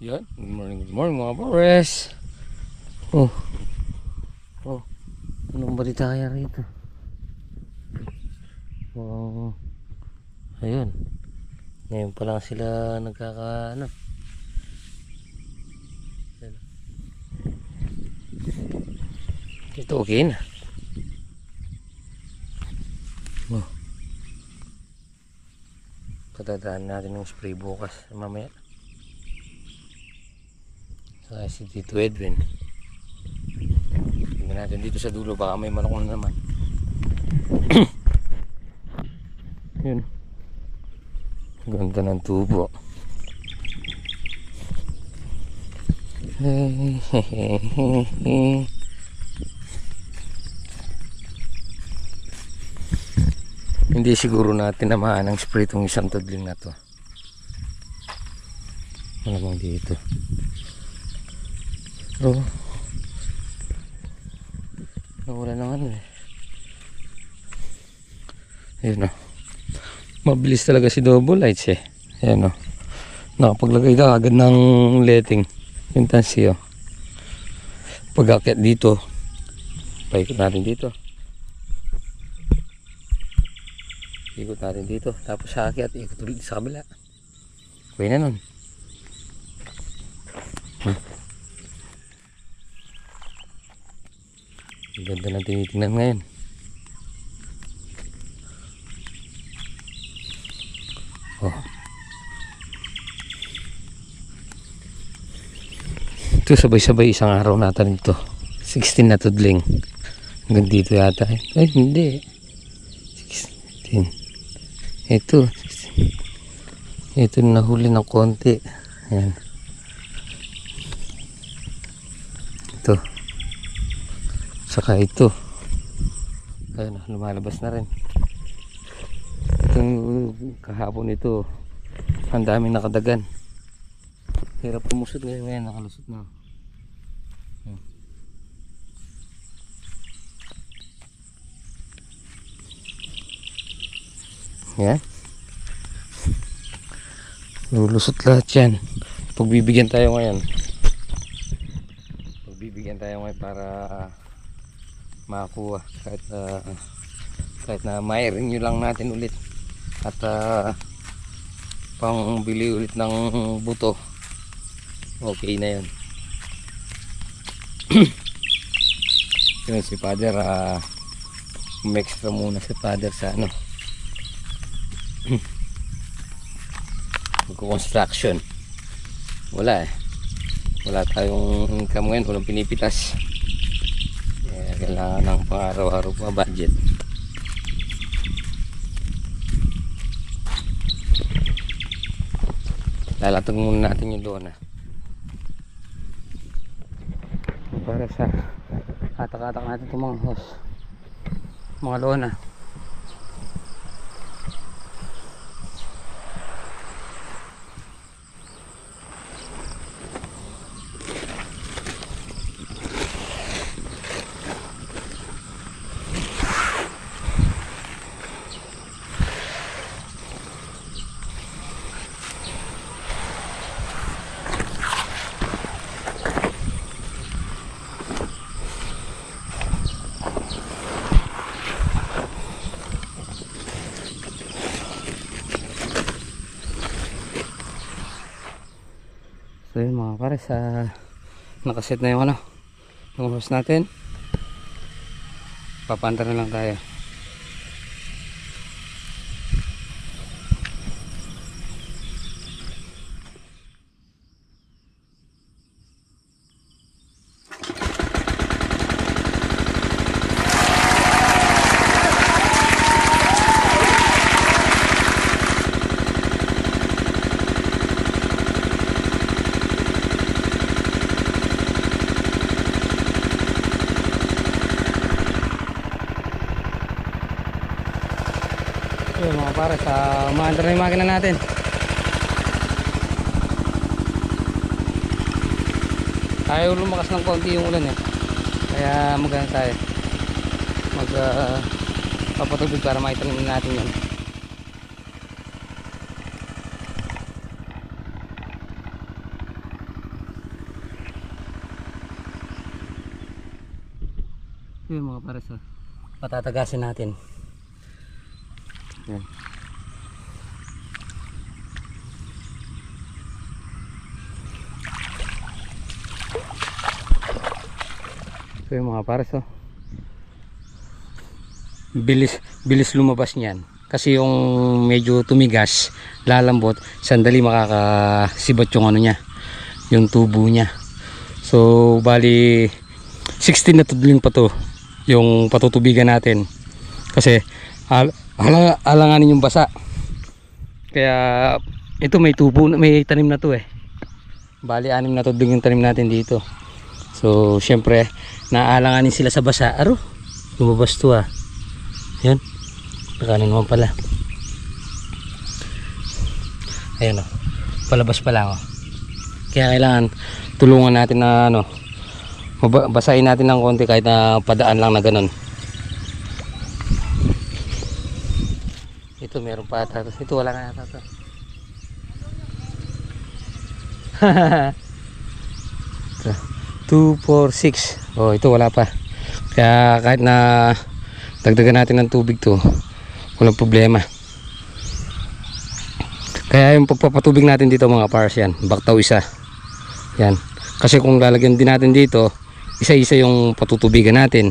Yan, good morning mga pares. Oh, anong balita kaya rito? Oh, ayun, ngayon pa lang sila ito okay na. Oh, patadaan natin ng spray bukas mamaya. Si Tito Edwin, tingnan natin dito sa dulo, baka may manok na naman. Yun, ganda ng tubo. Hindi siguro natin namaan ang spray itong isang tudling na to. Malamang dito. Oh, nawala naman eh. Ayun o, mabilis talaga si Double Lights eh. Ayun o, nakapaglagay ka agad ng letting yung tansi o. Pag-akyat dito, paikot natin dito, ikot natin dito, tapos sa akyat ikot ulit sa kabila. Kuya na nun. Ang ganda na tinitingnan ngayon. Oh, ito sabay-sabay isang araw natin ito. 16 na tudling. Hanggang dito yata eh. Ay hindi, 16. Ito nahuli ng konti. Ayan. Ito. Saka ito. Ayun, lumalabas na rin. Itong kahapon ito, ang daming nakadagan. Hirap pumusot ngayon, nakalusot na. Yan. Lulusot lahat yan. Pagbibigyan tayo ngayon para makakuha kahit na ma-renew nyo lang natin ulit at pang bili ulit ng buto, okay na yun. Yun si Father, extra muna si Father sa ano, magko-construction. Wala tayong income ngayon, walang pinipitas. Kailangan ng pang-araw-araw pa budget. Lalatag muna natin yung lona para sa katak-katak natin itong mga hose, mga lona. So yun mga pares, nakaset na yung yung hose natin. Papanta na lang tayo. Yun mga pare, umaandar na yung makina natin. Ayaw lumakas ng konti yung ulan eh, kaya magana tayo papatubig para maitanim natin yan. Ito yung mga pares, patatagasin natin. Yan. Ito yung mga pares, bilis lumabas niyan. Kasi yung medyo tumigas, lalambot, sandali makakasibot yung ano niya, yung tubo niya. So bali 16 na tudling pa to yung patutubigan natin. Kasi alanganin yung basa. Kaya ito may tubo, may tanim na to eh. Bali 6 na tudling yung tanim natin dito. So syempre naalanganin sila sa basa. Aro, lumabas to yan. Nakanin naman pala. Ayan palabas pa lang Kaya kailangan tulungan natin na basahin natin ng konti kahit na padaan lang na ganun. Ito meron pa ata. Ito wala na ata. 2, 4, 6. Oh, ito wala pa. Kaya kahit na dagdagan natin ng tubig to, walang problema. Kaya yung pagpapatubig natin dito mga pars, yan baktaw isa yan. Kasi kung lalagyan din natin dito isa-isa yung patutubigan natin,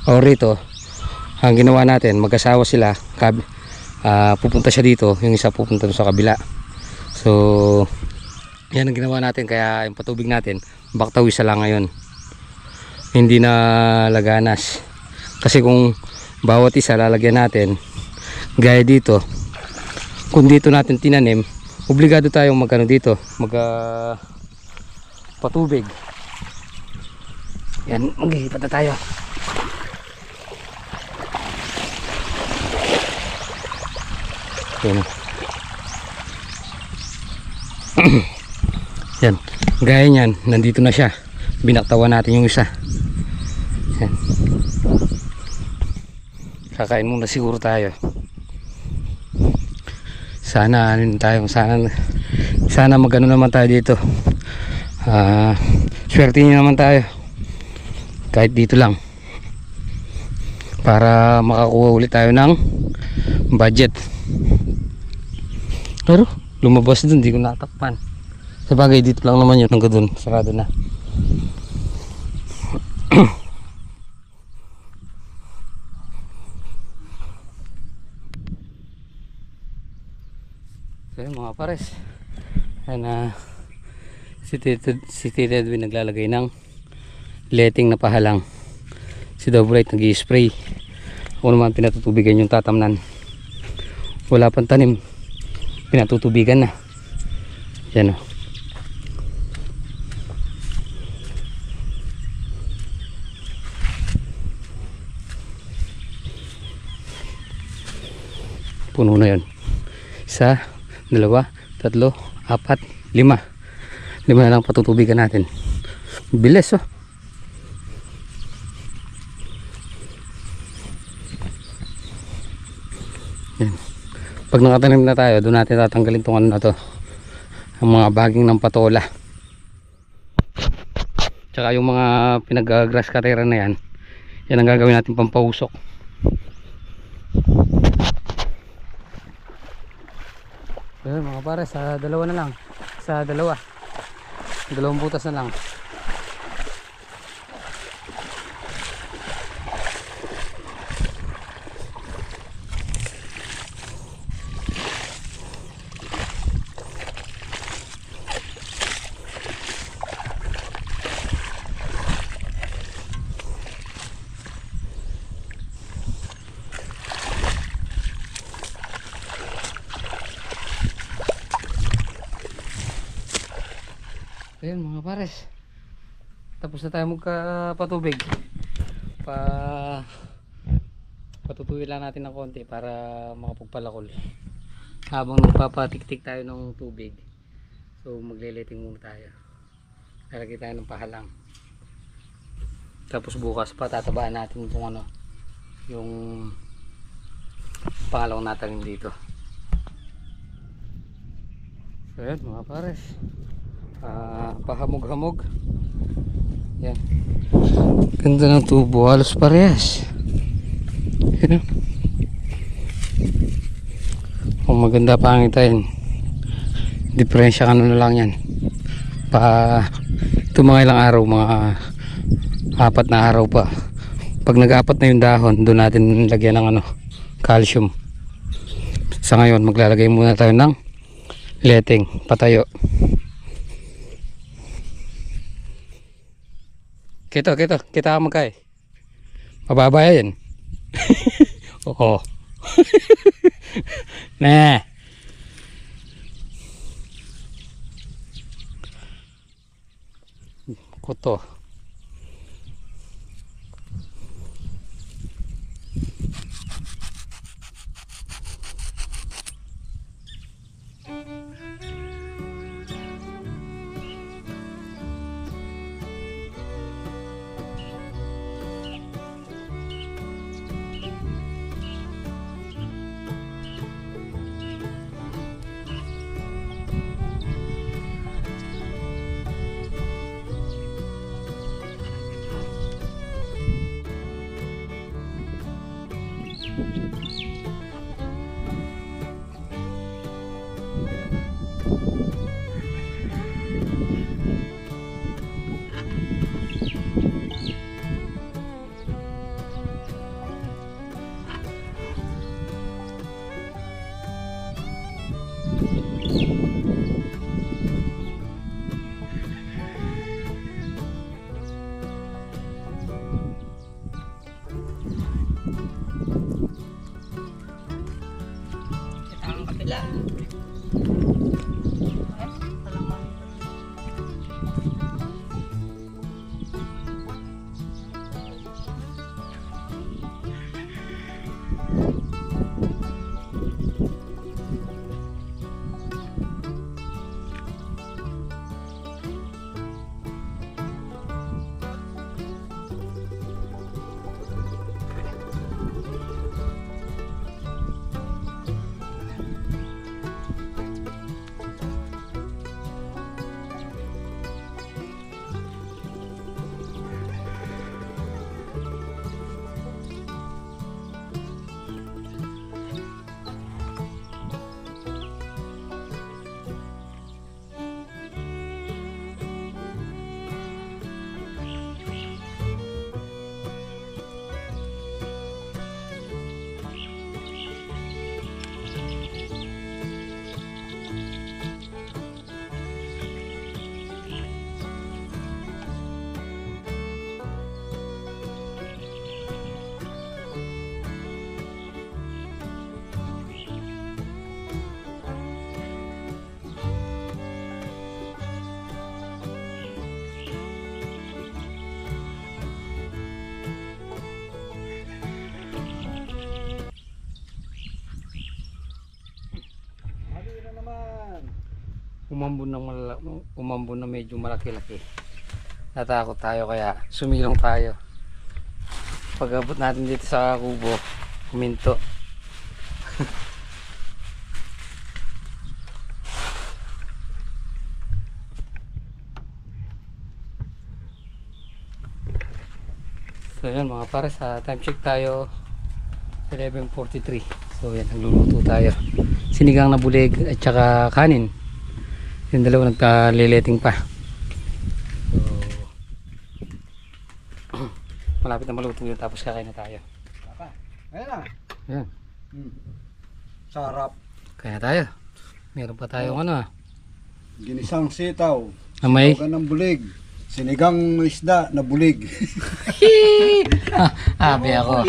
o rito ang ginawa natin, mag-asawa sila, pupunta siya dito, yung isa pupunta sa kabila. So yan ang ginawa natin. Kaya yung patubig natin baktaw isa lang ngayon, hindi na laganas. Kasi kung bawat isa lalagyan natin gaya dito, kung dito natin tinanim, obligado tayong dito patubig. Yan, maghihipad na tayo. Yan. Yan, gaya niyan, nandito na siya, binaktawan natin yung isa. Yan. Kakain muna siguro tayo. Sana sana magano naman tayo dito. Swerte niyo naman tayo. Kahit dito lang. Para makakuha ulit tayo ng budget. Pero lumabas dun, di ko natakpan. Sabagay dito lang naman yun, hanggang dun, sarado na. So yun mga pares, ayan, si Tita Edwin naglalagay ng letting na pahalang, si Double-Light nag-i-spray, ako naman pinatutubigan yung tatamnan. Wala pang tanim, pinatutubigan na. Yan puno na yun. Isa, 2, 3, 4, 5 na lang patutubigan natin. Bilis yan. Pag nakatanim na tayo, doon natin tatanggalin itong ano na to, ang mga baging ng patola, tsaka yung mga pinag-grass cutter na yan. Yan ang gagawin natin pampausok. Ayun mga pare, sa dalawa na lang. Sa dalawang butas na lang. Ayun mga pares, tapos na tayo magkapatubig. Patutuwi lang natin ng konti para makapagpalakol habang nagpapatik-tik tayo ng tubig. So magliliting muna tayo, lalagay tayo ng pahalang, tapos bukas patatabaan natin itong yung pangalawang natanim dito. So ayun mga pares, pahamog-hamog Yan. Ganda ng tubo, halos parehas. Yan. Kung maganda pangitain, diferensya ano na lang yan. Ito mga ilang araw, mga 4 na araw pa. Pag nag-apat na yung dahon, doon natin lagyan ng calcium. Sa ngayon, maglalagay muna tayo ng letting patayo. Kita ka magkay. Mababa yan. Oo. Nah. Kuto. Umambon na medyo malaki-laki. Natakot tayo kaya sumilong tayo. Pag abot natin dito sa kubo, huminto. So yan mga pare, sa time check tayo 11:43. So yan, nagluluto tayo. Sinigang na bulig at saka kanin. Yung dalawa nagka-lileting pa. So malapit na maluto yun, tapos kakain na tayo. Ayan na. Ayan. Sarap. Kaya tayo. Meron pa tayong Ginisang sitaw. Amay. Sitaw ng bulig. Sinigang isda na bulig. Abi ako.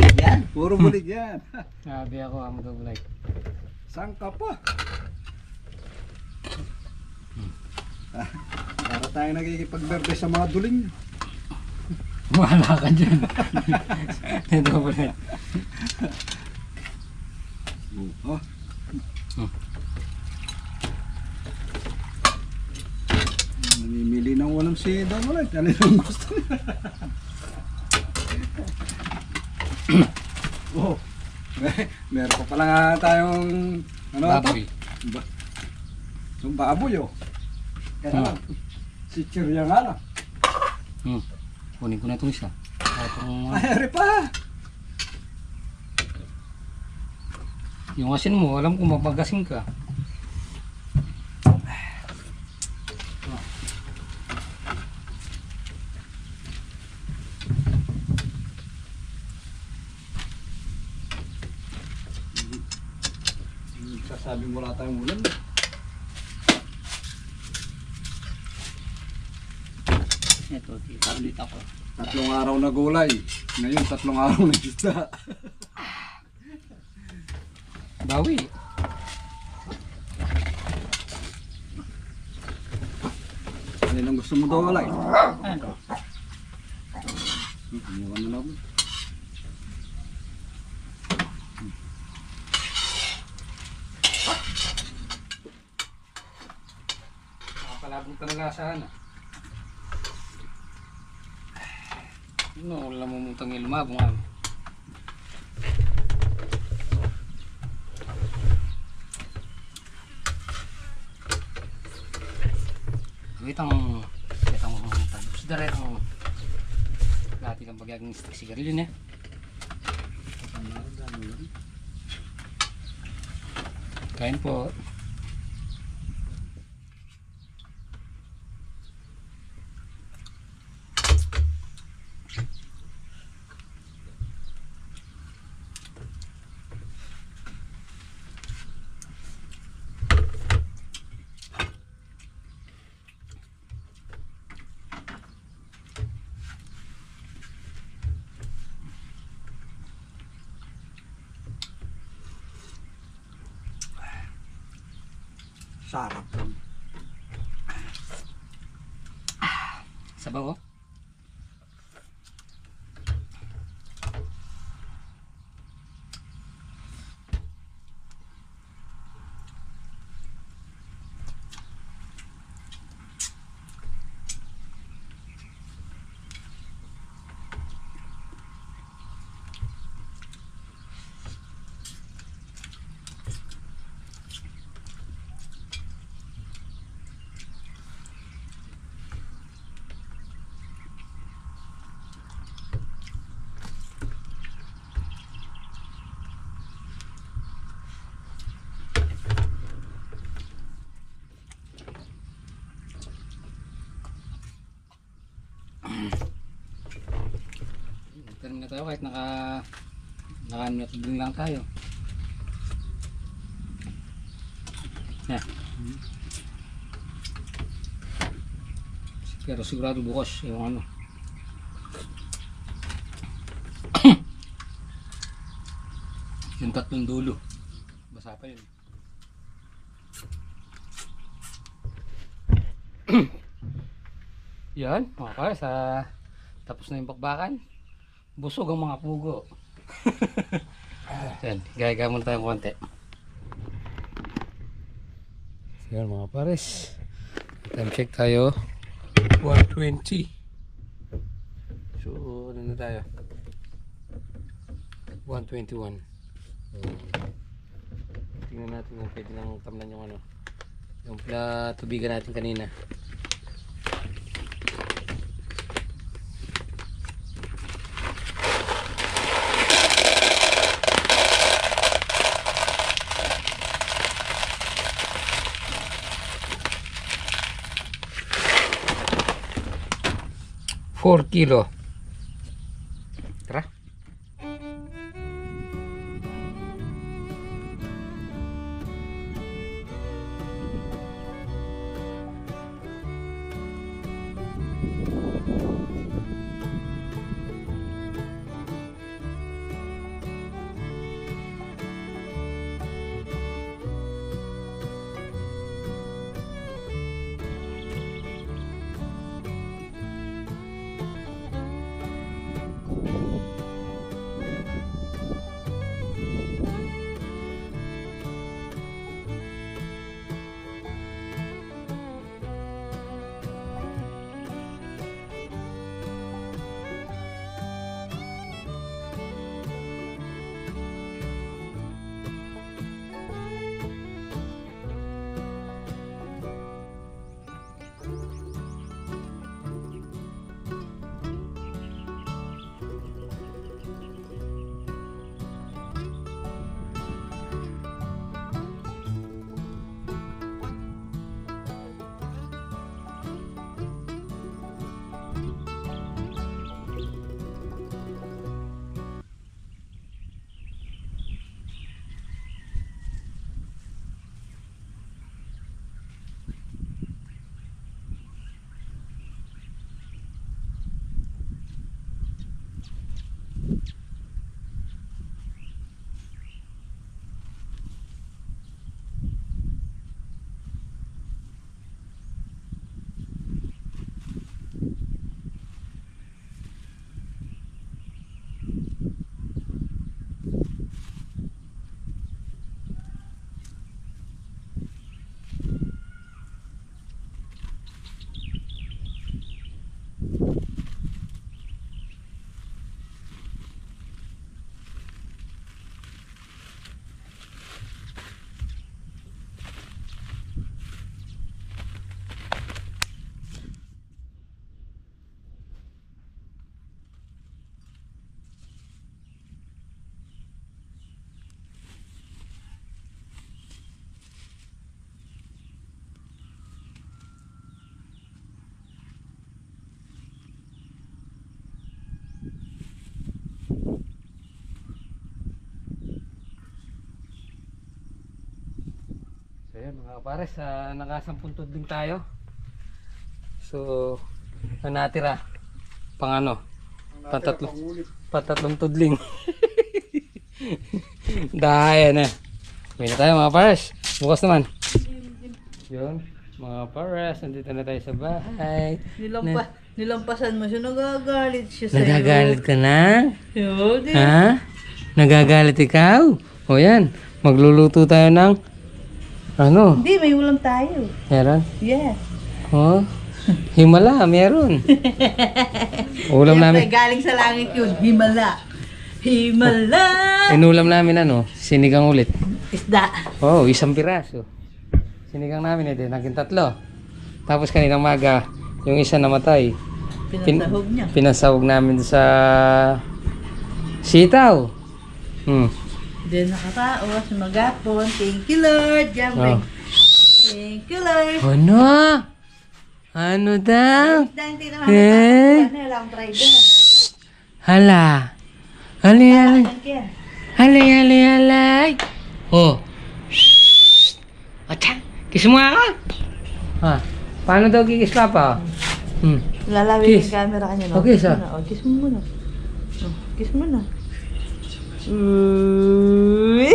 Puro bulig yan. Abi ako, amo daw bulig. Sangka pa. Para tayo nagkikipag-berde sa mga duling. Wala ka dyan. Ito bulig. Oh. Namimili ng walang sitaw mo lang. Ano yung gusto niya? Oh. Meron pa pala nga tayong Baboy. Yung baboy oh. Kaya lang. Si Chirya nga lang. Kunin ko na itong isa. Itong, Ay, ari pa! yung asin mo, alam ko mapagasim ka. Sasabing wala tayong ulan. Ito, kita ulit ako. 3 araw na gulay. Ngayon, 3 araw na isda. Bawi. Alin ang gusto mo daw walay? Ano? Iniwan na lang. Nakapalabog talaga sa ano. No, wala mo mutang ilumabong ano. Itang tapos dari ang lati ng bagyaging stick sigarilyo niya. Kain po. Sarap. Sabaw oh. Nagkaroon na tayo kahit naka-minute din lang tayo. Yeah. Pero sigurado bukas yung ano. Yung 3 dulo. Basa pa yun. Yan, mga pare, tapos na yung bakbakan. Busog ang mga pugo. Yan, gaya muna tayong konti. Yan mga pares. Time check tayo. 1:20. So, ano na tayo? 1:21. Tingnan natin kung pwede lang tamnan yung ano. Yung tubigan natin kanina. Kilo. Tara. So yun mga pares, nakasampung tudling tayo. So, ang natira, pang ano, patatlong tudling. Dahil na. May na tayo mga pares. Bukas naman. Yun, mga pares, nandito na tayo sa bahay. Nilampasan mo siya, nagagalit siya sa'yo. Nagagalit ka na? Yun, eh. Ha? Nagagalit ikaw? O yan, magluluto tayo ng ano? Hindi, may ulam tayo. Meron? Yes. Oh, himala, meron. Ulam Siyempre, namin. galing sa langit yun. Himala. Himala. Inulam namin ano, sinigang ulit. Isda. Oh, isang piraso. Sinigang namin din, naging 3. Tapos kaninang maga, yung isa namatay. Pinasahog niya. Pinasahog namin sa sitaw. Then nakataos, magapon. Thank you, Lord. Jambring. Oh. Thank you, Lord. Ano? Ano daw? Dante naman. Eh? Ano lang, try din. Hala. Hali, hali. Ayan, Ken. Hali, hali, hali. Oh. Shhh. Acha. Kiss mo ako. Ha? Paano daw kikis papa? Lalawin Kiss. yung camera kanya, no? Okay, sir. Kiss mo muna. Kiss mo na. Uy.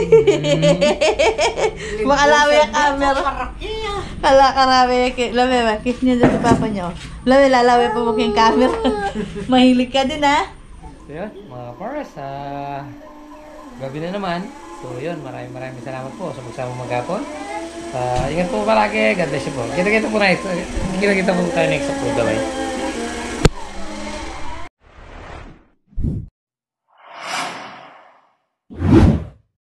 Makalawi ang camera. Kala karami. Lawi ba? Kiss niya dyan sa papa niya. Lawi, lalawi pa mo yung camera. Mahilig ka din, ha? So yun, mga paras, gabi na naman. So yun, maraming salamat po sa magsama maghapon. Ingat po palagi, God bless you po. Kita-kita po tayo next upload. Bye.